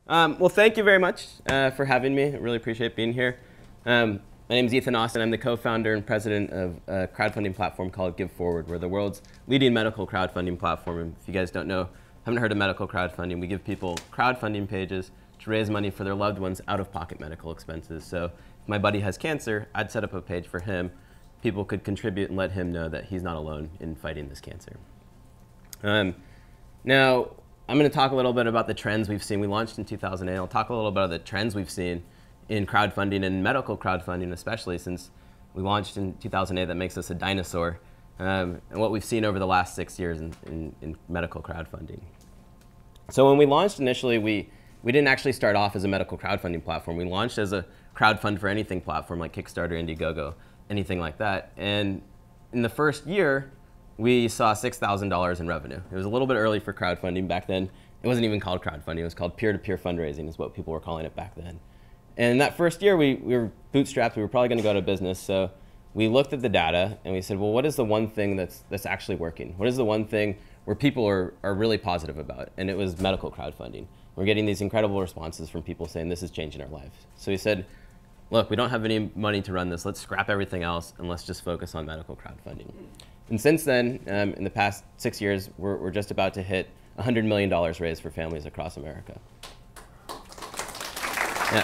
Well, thank you very much for having me. I really appreciate being here. My name is Ethan Austin. I'm the co-founder and president of a crowdfunding platform called GiveForward. We're the world's leading medical crowdfunding platform. And if you guys don't know, haven't heard of medical crowdfunding, we give people crowdfunding pages to raise money for their loved ones' out-of-pocket medical expenses. So if my buddy has cancer, I'd set up a page for him. People could contribute and let him know that he's not alone in fighting this cancer. Now, I'm going to talk a little bit about the trends we've seen. We launched in 2008. I'll talk a little bit about the trends we've seen in crowdfunding and medical crowdfunding, especially since we launched in 2008. That makes us a dinosaur. And what we've seen over the last 6 years in medical crowdfunding. So when we launched initially, we didn't actually start off as a medical crowdfunding platform. We launched as a crowdfund for anything platform like Kickstarter, Indiegogo, anything like that. And in the first year, we saw $6,000 in revenue. It was a little bit early for crowdfunding back then. It wasn't even called crowdfunding. It was called peer-to-peer fundraising is what people were calling it back then. And that first year, we were bootstrapped. We were probably going to go out of business. So we looked at the data and we said, well, what is the one thing that's actually working? What is the one thing where people are really positive about? And it was medical crowdfunding. We're getting these incredible responses from people saying this is changing our lives. So we said, look, we don't have any money to run this. Let's scrap everything else and let's just focus on medical crowdfunding. And since then, in the past 6 years, we're just about to hit $100 million raised for families across America. Yeah.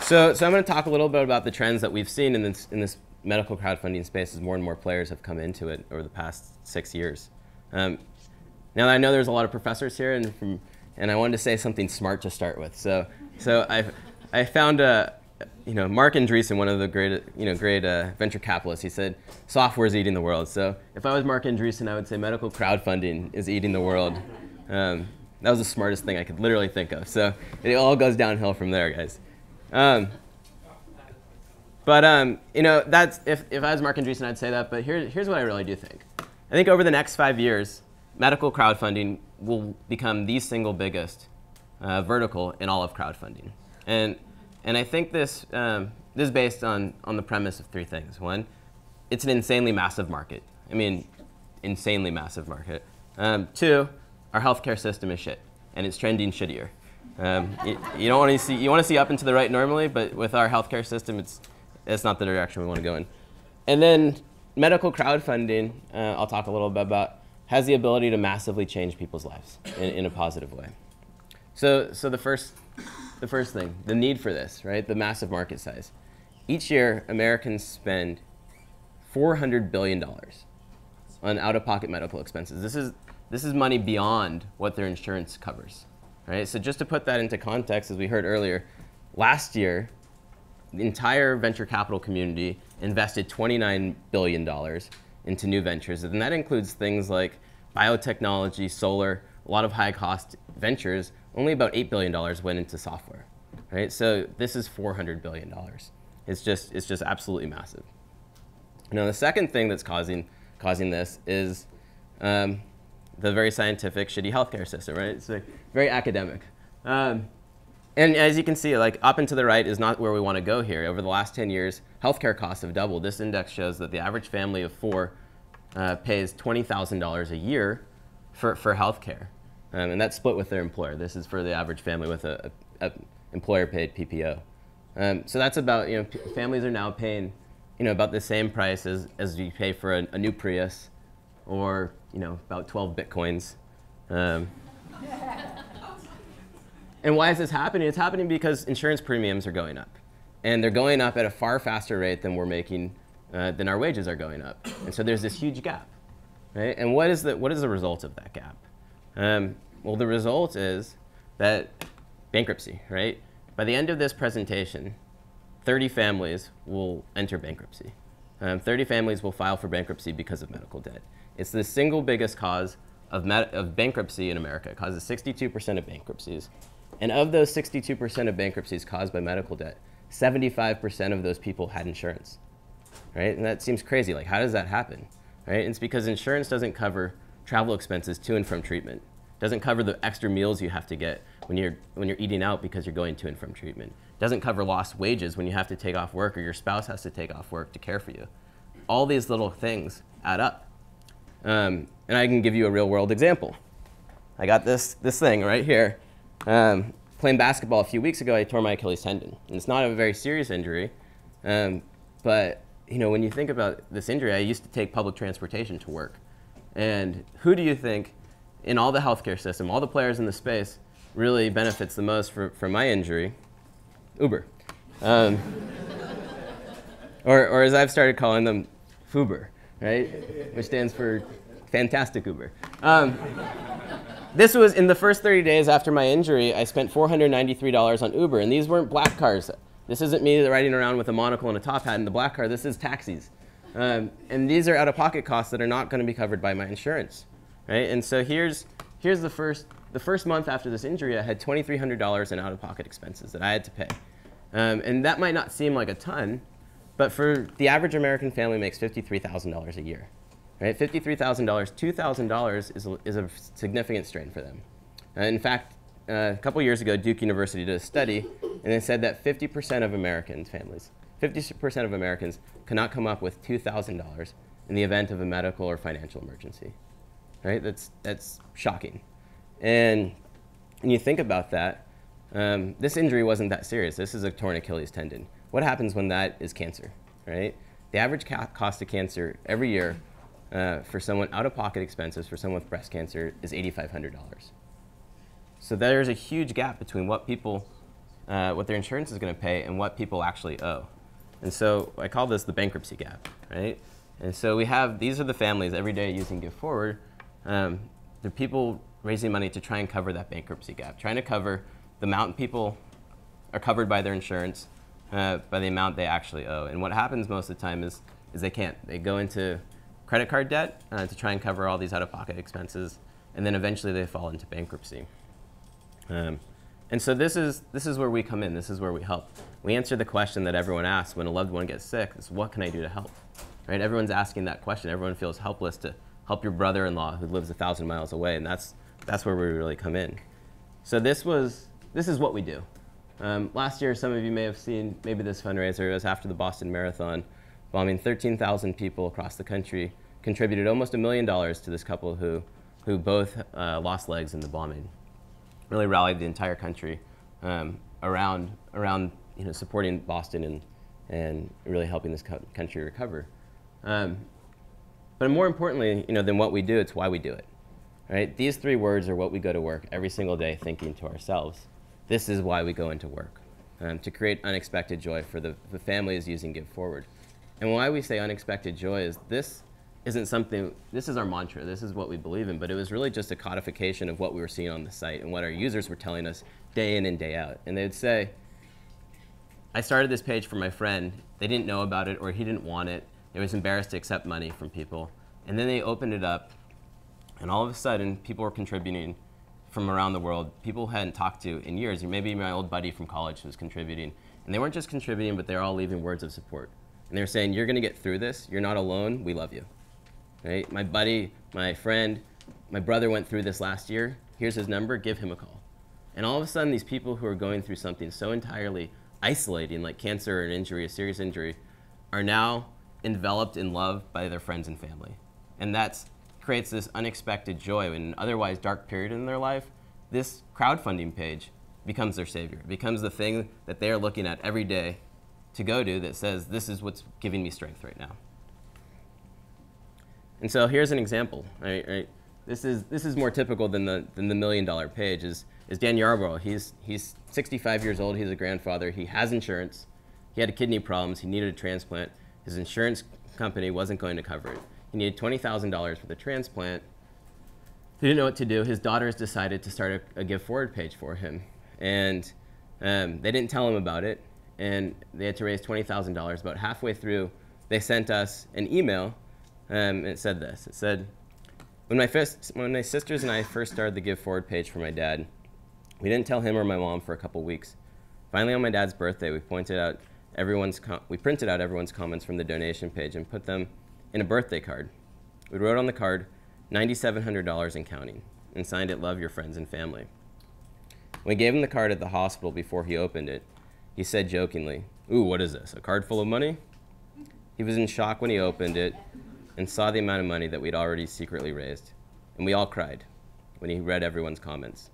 So I'm going to talk a little bit about the trends that we've seen in this medical crowdfunding space as more and more players have come into it over the past 6 years. Now I know there's a lot of professors here, and I wanted to say something smart to start with. So I found Mark Andreessen, one of the great venture capitalists, he said, software is eating the world. So if I was Mark Andreessen, I would say medical crowdfunding is eating the world. That was the smartest thing I could literally think of. So it all goes downhill from there, guys. That's if I was Mark Andreessen, I'd say that. But here's what I really do think. I think over the next 5 years, medical crowdfunding will become the single biggest vertical in all of crowdfunding. And I think this is based on the premise of 3 things. One, it's an insanely massive market. I mean, insanely massive market. 2, our healthcare system is shit, and it's trending shittier. You don't want to see, you want to see up and to the right normally, but with our healthcare system, it's not the direction we want to go in. And then medical crowdfunding, I'll talk a little bit about, has the ability to massively change people's lives in a positive way. So the first thing, the need for this, right? The massive market size. Each year, Americans spend $400 billion on out-of-pocket medical expenses. This is money beyond what their insurance covers, right? So just to put that into context, as we heard earlier, last year, the entire venture capital community invested $29 billion into new ventures, and that includes things like biotechnology, solar, a lot of high-cost ventures. Only about $8 billion went into software, right? So this is $400 billion. It's just absolutely massive. Now the second thing that's causing this is the very scientific, shitty healthcare system, right? It's very academic. And as you can see, like up and to the right is not where we want to go here. Over the last 10 years, healthcare costs have doubled. This index shows that the average family of 4 pays $20,000 a year for healthcare. And that's split with their employer. This is for the average family with a employer-paid PPO. So that's about, families are now paying, about the same price as you pay for a new Prius, or about 12 Bitcoins. And why is this happening? It's happening because insurance premiums are going up, and they're going up at a far faster rate than we're making, than our wages are going up. And so there's this huge gap, right? And what is the result of that gap? Well, the result is that bankruptcy, right? By the end of this presentation, 30 families will enter bankruptcy. 30 families will file for bankruptcy because of medical debt. It's the single biggest cause of bankruptcy in America. It causes 62% of bankruptcies. And of those 62% of bankruptcies caused by medical debt, 75% of those people had insurance, right? And that seems crazy. Like, how does that happen, right? It's because insurance doesn't cover travel expenses to and from treatment. Doesn't cover the extra meals you have to get when you're eating out because you're going to and from treatment. Doesn't cover lost wages when you have to take off work or your spouse has to take off work to care for you. All these little things add up. And I can give you a real world example. I got this thing right here. Playing basketball a few weeks ago, I tore my Achilles tendon. And it's not a very serious injury, but when you think about this injury, I used to take public transportation to work. And who do you think in all the healthcare system, all the players in the space, really benefits the most from my injury? Uber. Or as I've started calling them, Fuber, right? Which stands for Fantastic Uber. This was in the first 30 days after my injury, I spent $493 on Uber, and these weren't black cars. This isn't me riding around with a monocle and a top hat in the black car. This is taxis. And these are out-of-pocket costs that are not going to be covered by my insurance, right? And so here's the first month after this injury, I had $2,300 in out-of-pocket expenses that I had to pay. And that might not seem like a ton, but for the average American family makes $53,000 a year. Right, $53,000, $2,000 is a significant strain for them. In fact, a couple years ago, Duke University did a study, and they said that 50% of Americans, families, 50% of Americans cannot come up with $2,000 in the event of a medical or financial emergency. Right, that's shocking. And when you think about that, this injury wasn't that serious. This is a torn Achilles tendon. What happens when that is cancer, right? The average cost of cancer every year for someone out-of-pocket expenses for someone with breast cancer is $8,500. So there's a huge gap between what their insurance is going to pay and what people actually owe. And so I call this the bankruptcy gap, right? And so these are the families every day using GiveForward. They're people raising money to try and cover that bankruptcy gap, trying to cover the amount people are covered by their insurance by the amount they actually owe. And what happens most of the time is they can't. They go into credit card debt to try and cover all these out-of-pocket expenses, and then eventually they fall into bankruptcy. And so this is where we come in. This is where we help. We answer the question that everyone asks when a loved one gets sick: is what can I do to help? Right? Everyone's asking that question. Everyone feels helpless to help your brother-in-law who lives 1,000 miles away, and that's where we really come in. So this is what we do. Last year, some of you may have seen maybe this fundraiser. It was after the Boston Marathon bombing. 13,000 people across the country contributed almost $1 million to this couple who both lost legs in the bombing. Really rallied the entire country around supporting Boston and really helping this country recover. But more importantly, than what we do, it's why we do it. Right? These three words are what we go to work every single day thinking to ourselves. This is why we go into work, to create unexpected joy for the families using GiveForward. And why we say unexpected joy is this is our mantra, this is what we believe in, but it was really just a codification of what we were seeing on the site and what our users were telling us day in and day out. And they'd say, I started this page for my friend, they didn't know about it or he didn't want it, they was embarrassed to accept money from people, and then they opened it up, and all of a sudden people were contributing from around the world, people hadn't talked to in years. Maybe my old buddy from college was contributing, and they weren't just contributing, but they were all leaving words of support. And they were saying, you're going to get through this. You're not alone. We love you. Right? My buddy, my friend, my brother went through this last year. Here's his number. Give him a call. And all of a sudden, these people who are going through something so entirely isolating, like cancer or an injury, a serious injury, are now enveloped in love by their friends and family. And that creates this unexpected joy. In an otherwise dark period in their life, this crowdfunding page becomes their savior. It becomes the thing that they're looking at every day to go to that says, this is what's giving me strength right now. And so here's an example. Right? This is more typical than the $1 million page. Is Dan Yarborough. He's 65 years old. He's a grandfather. He has insurance. He had kidney problems. He needed a transplant. His insurance company wasn't going to cover it. He needed $20,000 for the transplant. He didn't know what to do. His daughters decided to start a GiveForward page for him. And they didn't tell him about it. And they had to raise $20,000. About halfway through, they sent us an email. It said this. It said, when my sisters and I first started the GiveForward page for my dad, we didn't tell him or my mom for a couple weeks. Finally, on my dad's birthday, we printed out everyone's comments from the donation page and put them in a birthday card. We wrote on the card, $9,700 and counting, and signed it, love your friends and family. When we gave him the card at the hospital before he opened it, he said jokingly, ooh, what is this, a card full of money? He was in shock when he opened it and saw the amount of money that we'd already secretly raised. And we all cried when he read everyone's comments.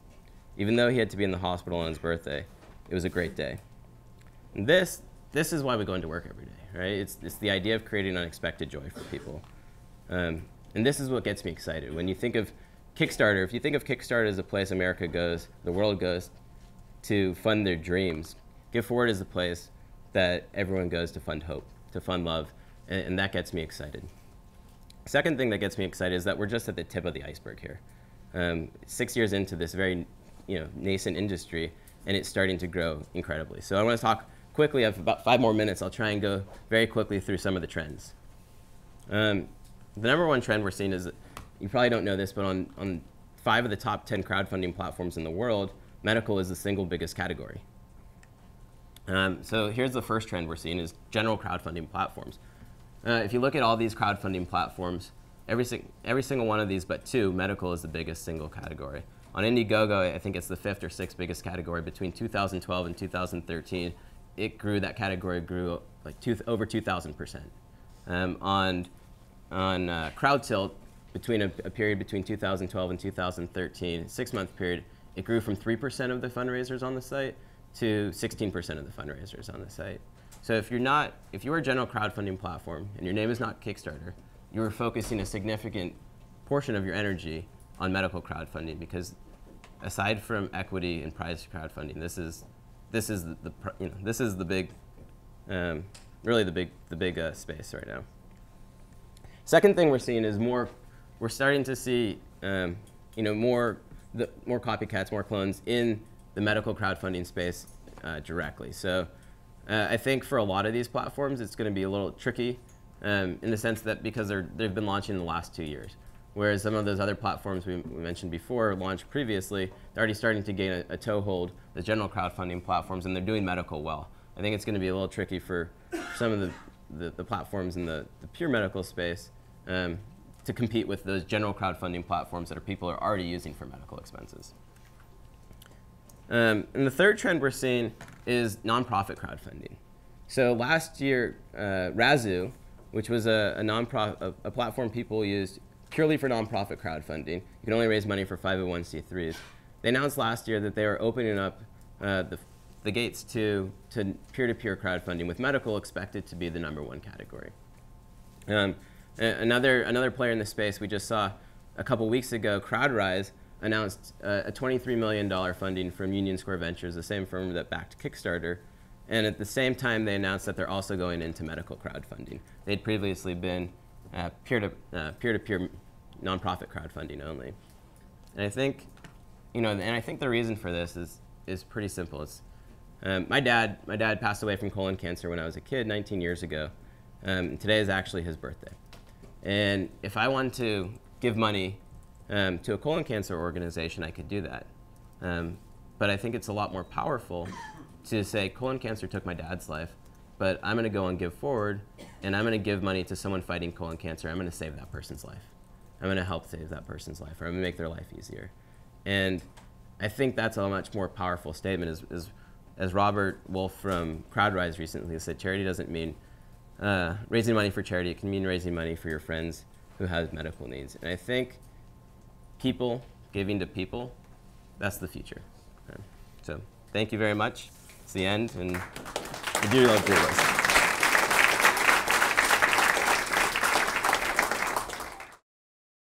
Even though he had to be in the hospital on his birthday, it was a great day. And this is why we go into work every day, right? It's the idea of creating unexpected joy for people. And this is what gets me excited. When you think of Kickstarter, if you think of Kickstarter as a place America goes, the world goes to fund their dreams, GiveForward is the place that everyone goes to fund hope, to fund love, and that gets me excited. Second thing that gets me excited is that we're just at the tip of the iceberg here. 6 years into this very nascent industry, and it's starting to grow incredibly. So I want to talk quickly. I have about 5 more minutes. I'll try and go very quickly through some of the trends. The number one trend we're seeing is, you probably don't know this, but on 5 of the top 10 crowdfunding platforms in the world, medical is the single biggest category. So here's the first trend we're seeing is general crowdfunding platforms. If you look at all these crowdfunding platforms, every single one of these but 2, medical is the biggest single category. On Indiegogo, I think it's the 5th or 6th biggest category. Between 2012 and 2013, that category grew like over 2,000%. On CrowdTilt, between a period between 2012 and 2013, 6-month period, it grew from 3% of the fundraisers on the site to 16% of the fundraisers on the site. So if you're a general crowdfunding platform and your name is not Kickstarter, you're focusing a significant portion of your energy on medical crowdfunding, because aside from equity and prize crowdfunding, this is the big, really the big space right now. Second thing we're seeing is we're starting to see more copycats, more clones in the medical crowdfunding space directly. So I think for a lot of these platforms, it's going to be a little tricky in the sense that because they've been launching in the last 2 years. Whereas some of those other platforms we mentioned before, launched previously, they're already starting to gain a toehold, the general crowdfunding platforms, and they're doing medical well. I think it's going to be a little tricky for some of the platforms in the pure medical space to compete with those general crowdfunding platforms that people are already using for medical expenses. And the third trend we're seeing is nonprofit crowdfunding. So last year, Razoo, which was a platform people used purely for nonprofit crowdfunding, you can only raise money for 501c3s. They announced last year that they were opening up the gates to peer-to-peer crowdfunding, with medical expected to be the #1 category. Another player in the space we just saw a couple weeks ago, CrowdRise, announced a $23 million funding from Union Square Ventures, the same firm that backed Kickstarter. And at the same time, they announced that they're also going into medical crowdfunding. They'd previously been peer-to-peer nonprofit crowdfunding only. And I think, the reason for this is pretty simple. It's, my dad passed away from colon cancer when I was a kid 19 years ago. Today is actually his birthday. And if I wanted to give money to a colon cancer organization, I could do that. But I think it's a lot more powerful to say, colon cancer took my dad's life, but I'm going to go and GiveForward, and I'm going to give money to someone fighting colon cancer. I'm going to save that person's life. I'm going to help save that person's life, or I'm going to make their life easier. And I think that's a much more powerful statement. As Robert Wolf from CrowdRise recently said, charity doesn't mean raising money for charity. It can mean raising money for your friends who have medical needs. And I think people giving to people, that's the future. So thank you very much. It's the end, and I do love doing this.